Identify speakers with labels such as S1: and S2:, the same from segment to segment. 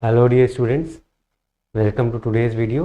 S1: Hello dear students, welcome to today's video.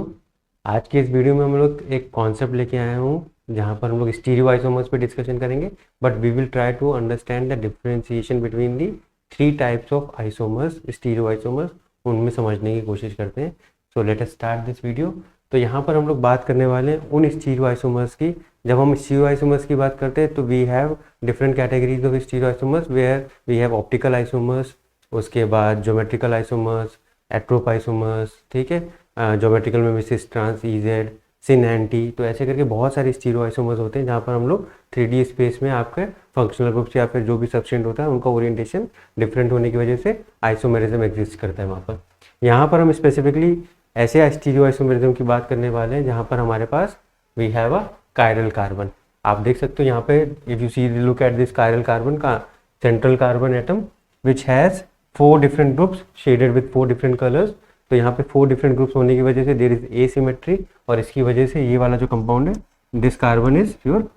S1: आज के इस वीडियो में हम लोग एक कॉन्सेप्ट लेके आए हूँ जहाँ पर हम लोग स्टीरियो आइसोमर्स पे डिस्कशन करेंगे, but we will try to understand the differentiation between the three types of isomers, stereo isomers, उनमें समझने की कोशिश करते हैं। So let us start this video. तो यहाँ पर हम लोग बात करने वाले हैं उन स्टीरियो आइसोमर्स की। जब हम स्टीरियो आइसोमर्स की बात करते हैं तो we have different categories of stereo isomers where we have optical isomers, उसके बाद ज्योमेट्रिकल आइसोमर्स, एट्रोप आइसोमर्स, ठीक है, ज्योमेट्रिकल में मिसिस ट्रांस इजेड, सिन एंटी, तो ऐसे करके बहुत सारे स्टीरियो आइसोमर्स होते हैं जहाँ पर हम लोग 3D स्पेस में आपके फंक्शनल ग्रुप्स या फिर जो भी सबस्टेंट होता है उनका ओरिएंटेशन डिफरेंट होने की वजह से आइसोमेरिज्म एग्जिस्ट करता है वहाँ पर। यहाँ पर हम स्पेसिफिकली ऐसे स्टीरियो आइसोमेरिज्म की बात करने वाले हैं जहाँ पर हमारे पास we have a chiral carbon. आप देख सकते हो यहाँ पे, if you see look at this chiral carbon का central carbon atom which has 4 different groups shaded with 4 different colours. तो यहाँ पे 4 डिफरेंट ग्रुप्स होने की वजह से देयर इज एसिमेट्री, और इसकी वजह से ये वाला जो कंपाउंड है, this carbon is your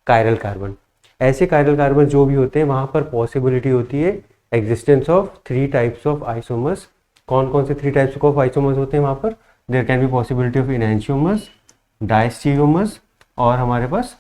S1: chiral carbon. ऐसे कायरल कार्बन जो भी होते हैं वहाँ पर पॉसिबिलिटी होती है existence of 3 types of isomers. कौन कौन से 3 टाइप्स ऑफ आइसोमर्स होते हैं वहाँ पर? There can be possibility of enantiomers, diastereomers और हमारे पास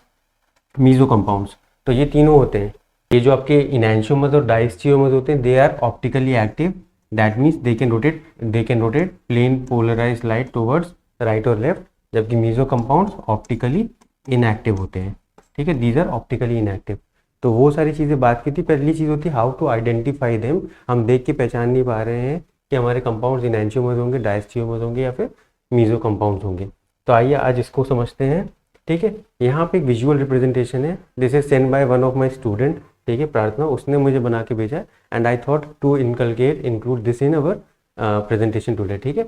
S1: मीजो कंपाउंड्स। तो ये तीनों होते हैं। ये जो आपके इनैंशियोमर्स और डायस्टीरियोमर्स होते हैं, they are optically active, that means they can rotate plane polarise light towards right और लेफ्ट, जबकि मीजो कंपाउंड्स ऑप्टिकली इनएक्टिव होते हैं। ठीक है, दीज आर ऑप्टिकली इनएक्टिव। तो वो सारी चीज़ें बात की थी। पहली चीज़ होती है हाउ टू आइडेंटिफाई देम। हम देख के पहचान नहीं पा रहे हैं कि हमारे कंपाउंड्स इनैंशियोमर्स होंगे, डायस्टीरियोमर्स होंगे या फिर मीजो कंपाउंड्स होंगे। तो आइए आज इसको समझते हैं। ठीक है, यहाँ पे एक विजुअल रिप्रेजेंटेशन है, this is send by one of my student. ठीक है, प्रार्थना, उसने मुझे बना के भेजा and I thought to include this in our presentation today. ठीक है,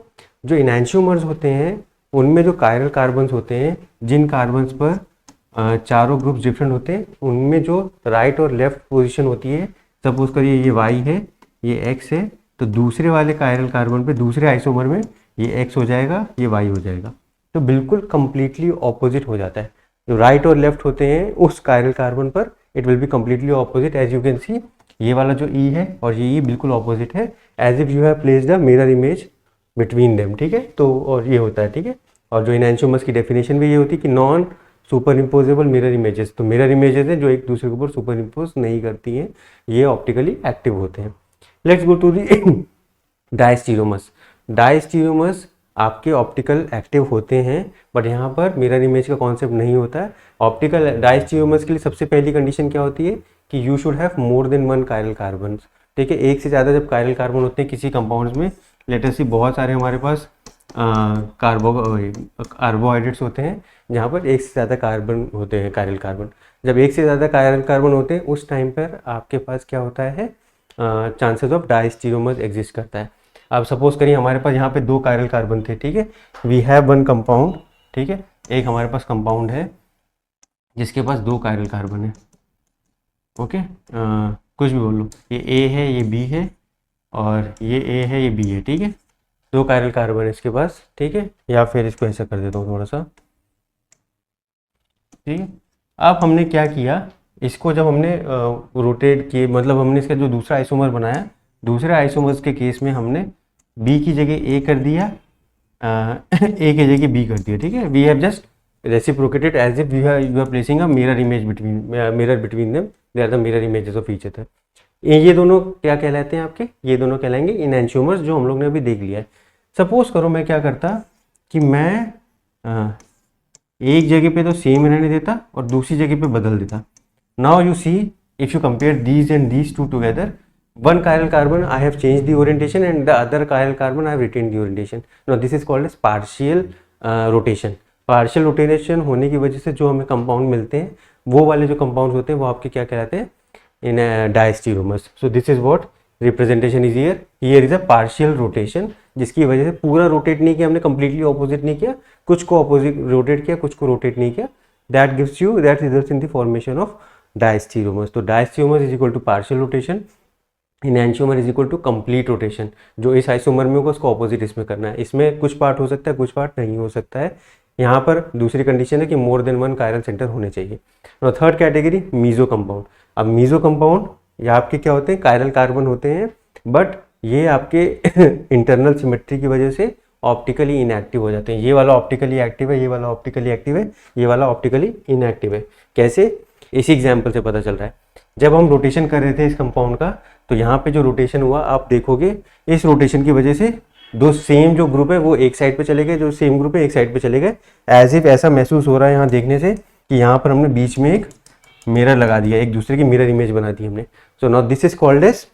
S1: जो इनैंशियोमर्स होते हैं उनमें जो कायरल कार्बन्स होते हैं, जिन कार्बन्स पर चारों ग्रुप्स डिफरेंट होते हैं, उनमें जो राइट और लेफ्ट पोजीशन होती है, सपोज करिए ये वाई है, ये एक्स है, तो दूसरे वाले कायरल कार्बन पे, दूसरे आइसोमर में ये एक्स हो जाएगा, ये वाई हो जाएगा। तो बिल्कुल कंप्लीटली ऑपोजिट हो जाता है। जो राइट और लेफ्ट होते हैं उस कायरल कार्बन पर it will be completely opposite. As you can see, ये वाला जो ई है और ये ई बिल्कुल ऑपोजिट है, as if you have placed a mirror image between them. ठीक है, तो और ये होता है। ठीक है, और जो इनैंशियोमर्स की डेफिनेशन भी ये होती है कि non super imposable mirror images. तो मिरर इमेजेस हैं जो एक दूसरे के ऊपर सुपर इम्पोज नहीं करती हैं, ये ऑप्टिकली एक्टिव होते हैं। Let's go to the diastereomers. Diastereomers आपके ऑप्टिकल एक्टिव होते हैं, बट यहाँ पर मिरर इमेज का कॉन्सेप्ट नहीं होता है। ऑप्टिकल डायस्टीरियोमर्स के लिए सबसे पहली कंडीशन क्या होती है कि you should have more than 1 chiral carbon. ठीक है, एक से ज़्यादा जब कायरल कार्बन होते हैं किसी कंपाउंड्स में, लेटेस्ट सी बहुत सारे हमारे पास कार्बोहाइड्रेट्स होते हैं जहाँ पर एक से ज़्यादा कार्बन होते हैं, कायरल कार्बन। जब एक से ज़्यादा कायरल कार्बन होते हैं उस टाइम पर आपके पास क्या होता है, चांसेस ऑफ डायस्टीरियोमर्स एग्जिस्ट करता है। अब सपोज करिए हमारे पास यहाँ पे 2 कायरल कार्बन थे। ठीक है, वी हैव 1 कंपाउंड। ठीक है, एक हमारे पास कंपाउंड है जिसके पास 2 कायरल कार्बन है। ओके, कुछ भी बोल लो, ये ए है, ये बी है, और ये ए है, ये बी है। ठीक है, 2 कायरल कार्बन है इसके पास। ठीक है, या फिर इसको ऐसा कर देता हूँ थोड़ा सा। ठीक है, अब हमने क्या किया, इसको जब हमने रोटेट किए, मतलब हमने इसका जो दूसरा आइसोमर बनाया, दूसरे आइसोमर्स के केस में हमने बी की जगह ए कर दिया, ए की जगह बी कर दिया। ठीक है, we have just reciprocated as if you are placing a mirror image between them, they are the mirror images of each other. ये दोनों क्या कहलाते हैं आपके? ये दोनों कहलाएंगे इनैंशियोमर्स, जो हम लोग ने अभी देख लिया है। सपोज करो मैं क्या करता कि मैं एक जगह पे तो सेम रहने देता और दूसरी जगह पे बदल देता। Now you see, if you compare these and these two together, one chiral carbon I have changed the orientation and the other chiral carbon I have retained the orientation. Now this is called as partial rotation. Partial rotation होने की वजह से जो हमें compound मिलते हैं, वो वाले जो कंपाउंड होते हैं वो आपके क्या कहलाते हैं, इन diastereomers. So this is what representation is here. Here is a partial rotation, जिसकी वजह से पूरा रोटेट नहीं किया हमने, कंप्लीटली ऑपोजिट नहीं किया, कुछ को ऑपोजिट रोटेट किया, कुछ को रोटेट नहीं किया। That gives you, that results in the formation of diastereomers. तो diastereomers is equal to partial rotation, enantiomer is equal to complete rotation. जो इस आइसोमर में होगा उसको ऑपोजिट इसमें करना है। इसमें कुछ पार्ट हो सकता है, कुछ पार्ट नहीं हो सकता है। यहाँ पर दूसरी कंडीशन है कि मोर देन 1 कायरल सेंटर होने चाहिए। और थर्ड कैटेगरी मीजो कंपाउंड। अब मीजो कंपाउंड या आपके क्या होते हैं, कायरल कार्बन होते हैं, बट ये आपके इंटरनल सिमेट्री की वजह से ऑप्टिकली इनएक्टिव हो जाते हैं। ये वाला ऑप्टिकली एक्टिव है, ये वाला ऑप्टिकली एक्टिव है, ये वाला ऑप्टिकली इनएक्टिव है। कैसे? इसी एग्जाम्पल से पता चल रहा है। जब हम रोटेशन कर रहे थे इस कंपाउंड का, तो यहाँ पे जो रोटेशन हुआ आप देखोगे, इस रोटेशन की वजह से दो सेम जो ग्रुप है वो एक साइड पे चले गए, जो सेम ग्रुप है एक साइड पे चले गए। एज इफ ऐसा महसूस हो रहा है यहाँ देखने से कि यहाँ पर हमने बीच में एक मिरर लगा दिया, एक दूसरे की मिरर इमेज बना दी हमने। So now this is called as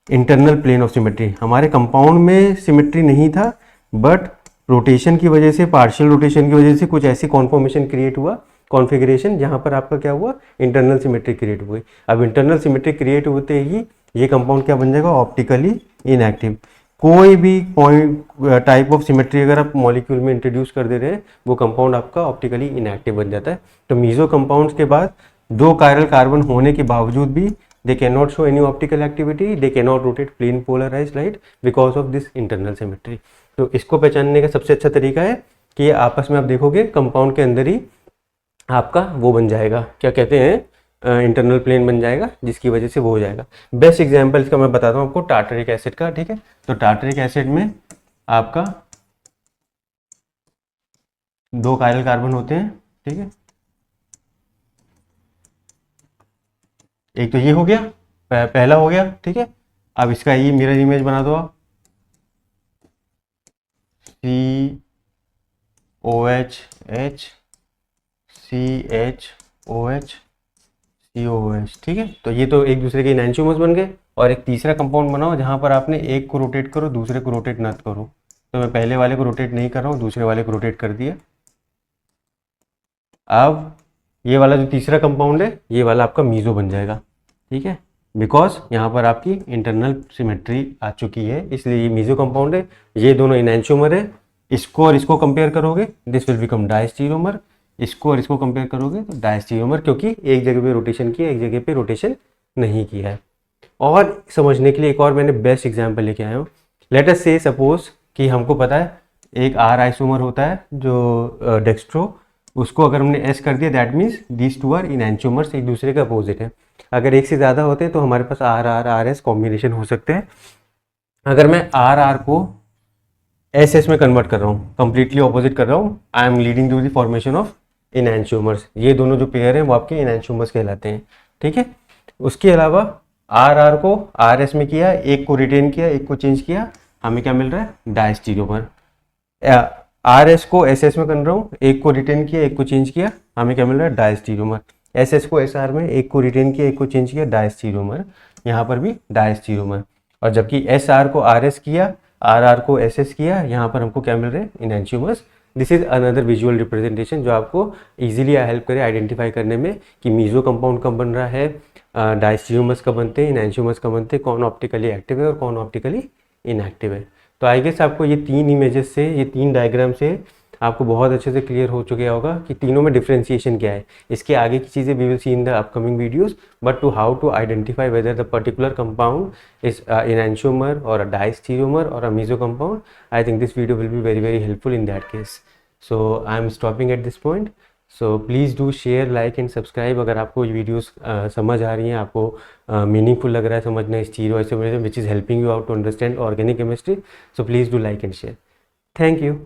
S1: internal plane of symmetry. हमारे कंपाउंड में सिमेट्री नहीं था, बट रोटेशन की वजह से, पार्शियल रोटेशन की वजह से कुछ ऐसी कॉन्फॉर्मेशन क्रिएट हुआ, कॉन्फ़िगरेशन, जहाँ पर आपका क्या हुआ, इंटरनल सिमेट्री क्रिएट हुई। अब इंटरनल सिमेट्री क्रिएट होते ही ये कंपाउंड क्या बन जाएगा, ऑप्टिकली इनएक्टिव। कोई भी पॉइंट टाइप ऑफ सिमेट्री अगर आप मॉलिक्यूल में इंट्रोड्यूस कर दे रहे हैं, वो कंपाउंड आपका ऑप्टिकली इनएक्टिव बन जाता है। तो मीजो कंपाउंड्स के बाद दो कायरल कार्बन होने के बावजूद भी they cannot show any optical activity, they cannot rotate plane polarized light because of this internal symmetry। तो इसको पहचानने का सबसे अच्छा तरीका है कि ये आपस में आप देखोगे कंपाउंड के अंदर ही आपका वो बन जाएगा, क्या कहते हैं, इंटरनल प्लेन बन जाएगा, जिसकी वजह से वो हो जाएगा। बेस्ट एग्जांपल इसका मैं बताता हूँ आपको, टार्टरिक एसिड का। ठीक है, तो टार्टरिक एसिड में आपका दो कायरल कार्बन होते हैं। ठीक है, एक तो ये हो गया, पहला हो गया। ठीक है, अब इसका ये मिरर इमेज बना दो आप, COH CHOH COH। ठीक है, तो ये तो एक दूसरे के एनांटियोमर्स बन गए। और एक तीसरा कंपाउंड बनाओ जहां पर आपने एक को रोटेट करो, दूसरे को रोटेट मत करो। तो मैं पहले वाले को रोटेट नहीं कर रहा हूँ, दूसरे वाले को रोटेट कर दिया। अब ये वाला जो तीसरा कंपाउंड है, ये वाला आपका मीजो बन जाएगा। ठीक है, बिकॉज यहाँ पर आपकी इंटरनल सिमेट्री आ चुकी है, इसलिए ये मीजो कंपाउंड है। ये दोनों एनांटियोमर है। इसको और इसको कंपेयर करोगे, दिस विल बिकम डायस्टीरियोमर। इसको और इसको कंपेयर करोगे तो डायस्टीरियोमर, क्योंकि एक जगह पे रोटेशन किया, एक जगह पे रोटेशन नहीं किया है। और समझने के लिए एक और मैंने बेस्ट एग्जाम्पल लेके आया हूँ। लेट अस से सपोज कि हमको पता है एक आर आइसोमर होता है जो डेक्स्ट्रो, उसको अगर हमने एस कर दिया, that means these two are enantiomers, एक दूसरे के अपोजिट है। अगर एक से ज़्यादा होते हैं तो हमारे पास R R R S combination हो सकते हैं। अगर मैं आर आर को एस एस में कन्वर्ट कर रहा हूँ, कंप्लीटली ऑपोजिट कर रहा हूँ, I am leading to the formation of enantiomers. ये दोनों जो पेयर हैं वो आपके इनएंटियोमर्स कहलाते हैं। ठीक है, उसके अलावा आर आर को आर एस में किया, एक को रिटेन किया, एक को चेंज किया, हमें क्या मिल रहा है, डायस्टीरियोमर। आर एस को एस एस में कर रहा हूँ, एक को रिटेन किया, एक को चेंज किया, हमें क्या मिल रहा है, डायस्टीरियोमर। एस एस को एस आर में, एक को रिटेन किया, एक को चेंज किया, डायस्टीरियोमर। यहाँ पर भी डायस्टीरियोमर। और जबकि एस आर को आर एस किया, आर आर को एस एस किया, यहाँ पर हमको क्या मिल रहे हैं, enantiomers. This is another visual representation जो आपको इजीली हेल्प करे आइडेंटिफाई करने में कि मीजो कंपाउंड कब बन रहा है, डायस्टीरियोमर्स कब बनते हैं, इनएंटियोमर्स कब बनते हैं, कौन ऑप्टिकली एक्टिव है और कौन ऑप्टिकली इनएक्टिव है। तो आई गेस आपको ये तीन इमेजेस से, ये तीन डायग्राम से आपको बहुत अच्छे से क्लियर हो चुका होगा कि तीनों में डिफरेंशिएशन क्या है। इसके आगे की चीज़ें we will see in the upcoming videos, but to how to identify whether the particular compound is enantiomer or a diastereomer or a meso compound, I think this video will be very very helpful in that case. So I am stopping at this point. So please do share, like and subscribe अगर आपको ये videos समझ आ रही हैं, आपको meaningful लग रहा है समझना stereo isomerism which is helping you out to understand organic chemistry. So please do like and share. Thank you.